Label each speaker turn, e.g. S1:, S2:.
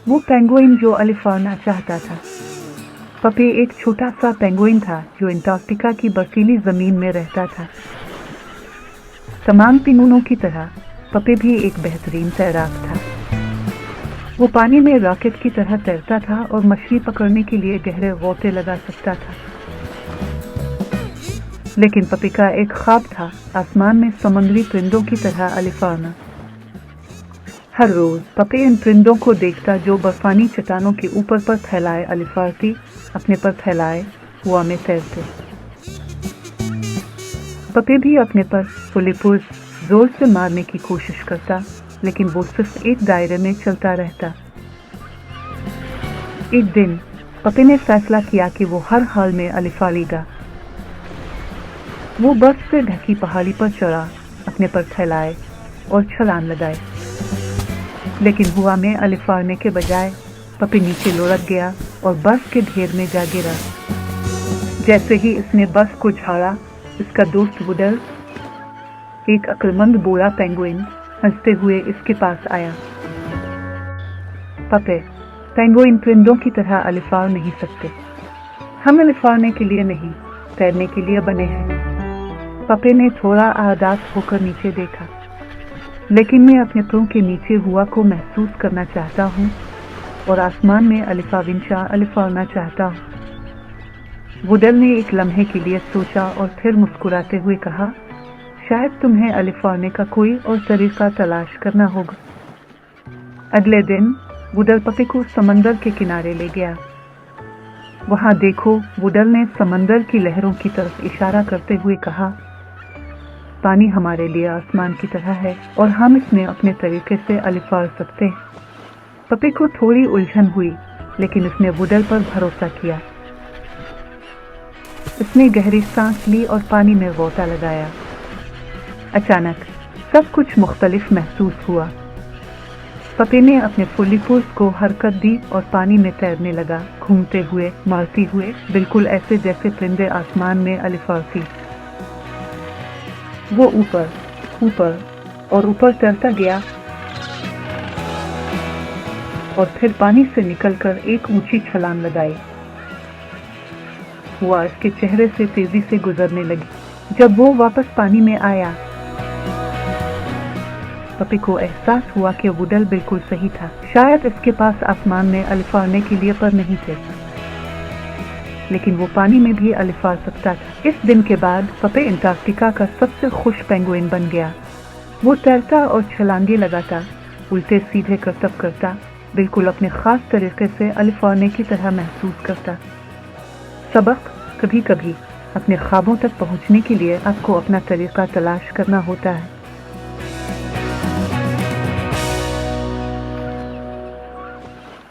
S1: वो पेंगुइन जो अलिफॉर्ना चाहता था। पपे एक छोटा सा पेंगुइन था जो अंटार्कटिका की बर्फीली जमीन में रहता था। तमाम पेंगुइनों की तरह पपे भी एक बेहतरीन तैराक था। वो पानी में रॉकेट की तरह तैरता था और मछली पकड़ने के लिए गहरे गोते लगा सकता था। लेकिन पपे का एक ख्वाब था, आसमान में समुद्री परिंदों की तरह अलिफॉर्ना। हर रोज पपे इन परिंदों को देखता जो बर्फानी चट्टानों के ऊपर पर फैलाए अलिफारती अपने पर फैलाए हवा में तैरते। पपे भी अपने पर फुलीपुस जोर से मारने की कोशिश करता, लेकिन वो सिर्फ एक दायरे में चलता रहता। एक दिन पपे ने फैसला किया कि वो हर हाल में अलिफा लेगा। वो बर्फ से ढकी पहाड़ी पर चढ़ा, अपने पर फैलाए और छलांग लगाए। लेकिन हुआ में अलिफारने के बजाय पपे नीचे लुढ़क गया और बर्फ के ढेर में जा गिरा। जैसे ही इसने बर्फ को झाड़ा, इसका दोस्त वुडल, एक अक्लमंद बूढ़ा पेंगुइन, हंसते हुए इसके पास आया। पपे, पेंगुइन परिंदों की तरह अलिफार नहीं सकते। हम अलिफारने के लिए नहीं, तैरने के लिए बने हैं। पपे ने थोड़ा आदास होकर नीचे देखा। लेकिन मैं अपने पैरों के नीचे हुआ को महसूस करना चाहता हूँ और आसमान में अलिफाविंशा अलिफारना चाहता हूँ। वुडल ने एक लम्हे के लिए सोचा और फिर मुस्कुराते हुए कहा, शायद तुम्हें अलिफारने का कोई और तरीका तलाश करना होगा। अगले दिन वुडल पपे को समंदर के किनारे ले गया। वहां देखो, वुडल ने समंदर की लहरों की तरफ इशारा करते हुए कहा, पानी हमारे लिए आसमान की तरह है और हम इसमें अपने तरीके से अलिफार सकते हैं। पपे को थोड़ी उलझन हुई, लेकिन उसने वुडल पर भरोसा किया। उसने गहरी सांस ली और पानी में गोता लगाया। अचानक सब कुछ मुख्तलिफ महसूस हुआ। पपे ने अपने फुलीपुस को हरकत दी और पानी में तैरने लगा, घूमते हुए, मारती हुए, बिल्कुल ऐसे जैसे परिंदे आसमान में अलिफारती। वो ऊपर, ऊपर और ऊपर तैरता गया और फिर पानी से निकलकर एक ऊंची छलांग लगाई। हवा इसके चेहरे से तेजी से गुजरने लगी। जब वो वापस पानी में आया, पपे को एहसास हुआ कि वुडल बिल्कुल सही था। शायद इसके पास आसमान में अलिफारने के लिए पर नहीं थे, लेकिन वो पानी में भी अलिफार सकता था। इस दिन के बाद पपे अंटार्कटिका का सबसे खुश पेंगुइन बन गया। वो तैरता और छलांगे लगाता, उल्टे सीधे करतब करता, बिल्कुल अपने खास तरीके से अलिफारने की तरह महसूस करता। सबक, कभी कभी अपने ख्वाबों तक पहुंचने के लिए आपको अपना तरीका तलाश करना होता है।